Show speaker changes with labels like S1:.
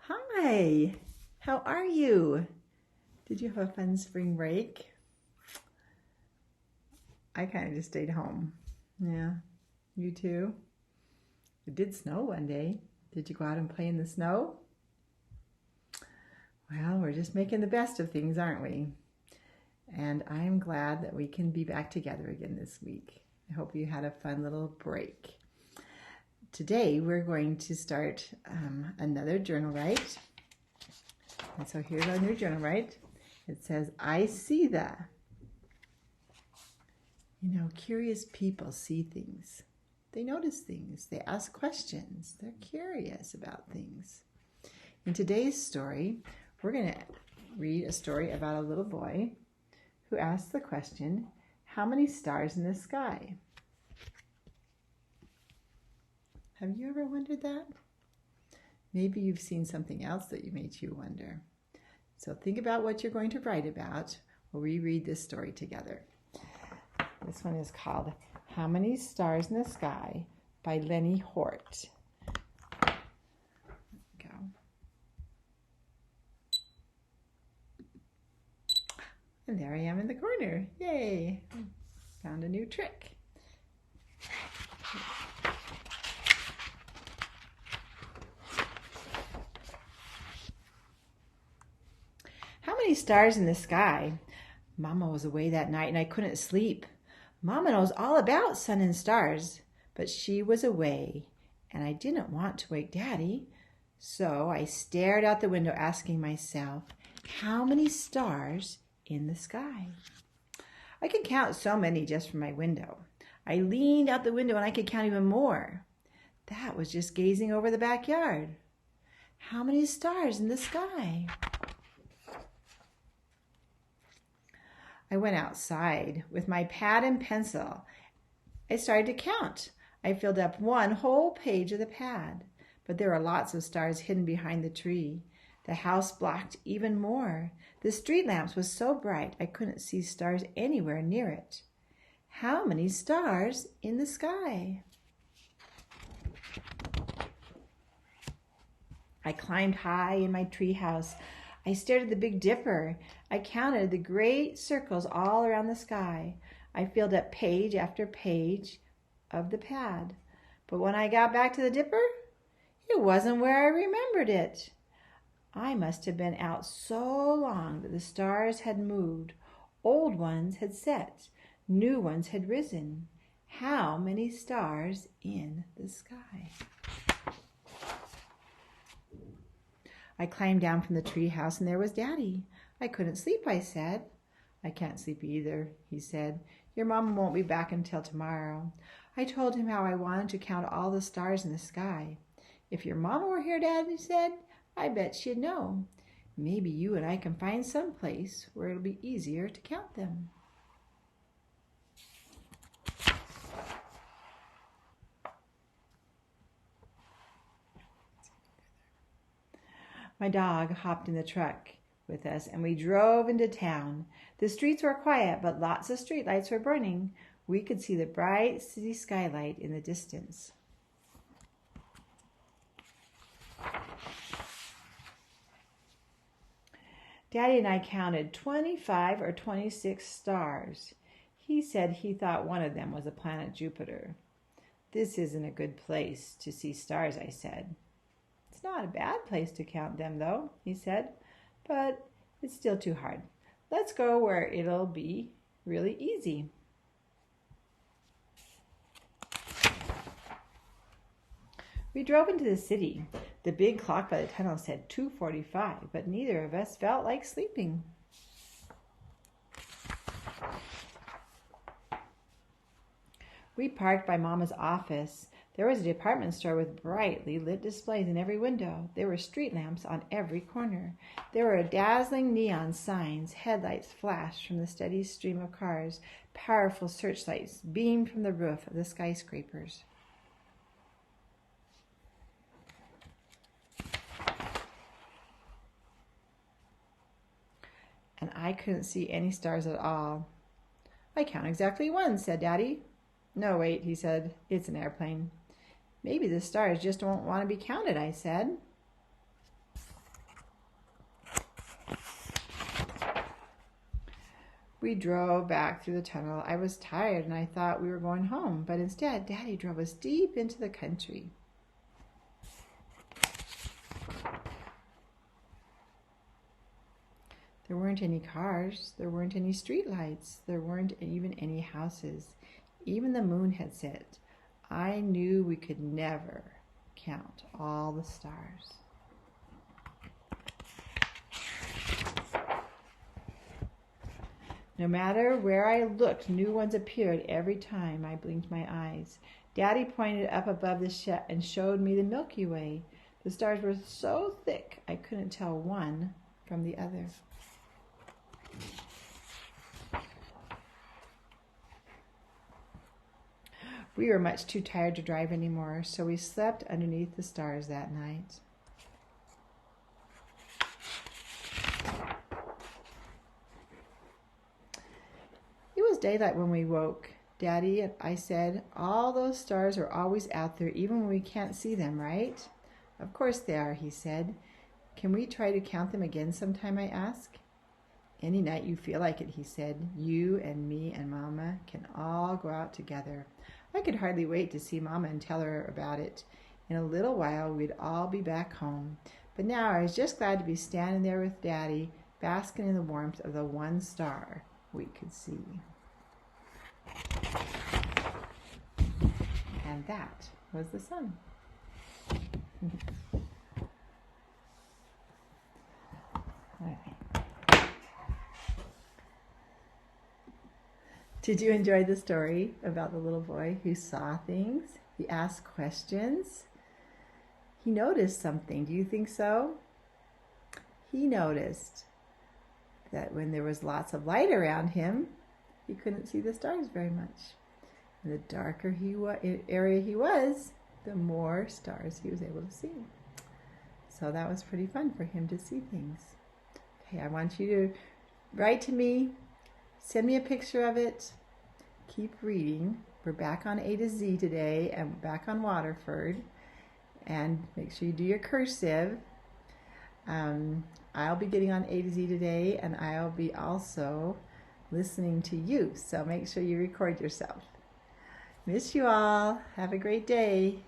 S1: Hi, how are you? Did you have a fun spring break? I kind of just stayed home. Yeah, you too? It did snow one day. Did you go out and play in the snow? Well, we're just making the best of things, aren't we? And I'm glad that we can be back together again this week. I hope you had a fun little break. Today we're going to start another journal write. And so here's our new journal write. It says, I see the. Curious people see things. They notice things. They ask questions. They're curious about things. In today's story, we're going to read a story about a little boy who asks the question, how many stars in the sky? Have you ever wondered that? Maybe you've seen something else that made you wonder. So think about what you're going to write about while we read this story together. This one is called How Many Stars in the Sky by Lenny Hort. There we go. And there I am in the corner. Yay! Found a new trick. How many stars in the sky? Mama was away that night and I couldn't sleep. Mama knows all about sun and stars, but she was away and I didn't want to wake Daddy. So I stared out the window asking myself, how many stars in the sky? I could count so many just from my window. I leaned out the window and I could count even more. That was just gazing over the backyard. How many stars in the sky? I went outside with my pad and pencil. I started to count. I filled up one whole page of the pad, but there were lots of stars hidden behind the tree. The house blocked even more. The street lamps was so bright I couldn't see stars anywhere near it. How many stars in the sky? I climbed high in my tree house. I stared at the Big Dipper. I counted the great circles all around the sky. I filled up page after page of the pad. But when I got back to the Dipper, it wasn't where I remembered it. I must have been out so long that the stars had moved. Old ones had set. New ones had risen. How many stars in the sky? I climbed down from the tree house and there was Daddy. I couldn't sleep, I said. I can't sleep either, he said. Your mama won't be back until tomorrow. I told him how I wanted to count all the stars in the sky. If your mama were here, Daddy said, I bet she'd know. Maybe you and I can find some place where it'll be easier to count them. My dog hopped in the truck with us and we drove into town. The streets were quiet, but lots of streetlights were burning. We could see the bright city skylight in the distance. Daddy and I counted 25 or 26 stars. He said he thought one of them was the planet Jupiter. This isn't a good place to see stars, I said. It's not a bad place to count them, though, he said, but it's still too hard. Let's go where it'll be really easy. We drove into the city. The big clock by the tunnel said 2:45, but neither of us felt like sleeping. We parked by Mama's office. There was a department store with brightly lit displays in every window. There were street lamps on every corner. There were dazzling neon signs. Headlights flashed from the steady stream of cars. Powerful searchlights beamed from the roof of the skyscrapers. And I couldn't see any stars at all. I count exactly one, said Daddy. No, wait, he said. It's an airplane. Maybe the stars just won't want to be counted, I said. We drove back through the tunnel. I was tired and I thought we were going home, but instead, Daddy drove us deep into the country. There weren't any cars. There weren't any streetlights. There weren't even any houses. Even the moon had set. I knew we could never count all the stars. No matter where I looked, new ones appeared every time I blinked my eyes. Daddy pointed up above the shed and showed me the Milky Way. The stars were so thick I couldn't tell one from the other. We were much too tired to drive anymore, so we slept underneath the stars that night. It was daylight when we woke. Daddy, I said, all those stars are always out there, even when we can't see them, right? Of course they are, he said. Can we try to count them again sometime, I asked. Any night you feel like it, he said. You and me and Mama can all go out together. I could hardly wait to see Mama and tell her about it. In a little while, we'd all be back home. But now I was just glad to be standing there with Daddy, basking in the warmth of the one star we could see. And that was the sun. All right. Did you enjoy the story about the little boy who saw things? He asked questions. He noticed something. Do you think so? He noticed that when there was lots of light around him, he couldn't see the stars very much. And the darker area he was, the more stars he was able to see. So that was pretty fun for him to see things. Okay, I want you to write to me. Send me a picture of it. Keep reading. We're back on A to Z today and back on Waterford. And make sure you do your cursive. I'll be getting on A to Z today, and I'll be also listening to you. So make sure you record yourself. Miss you all. Have a great day.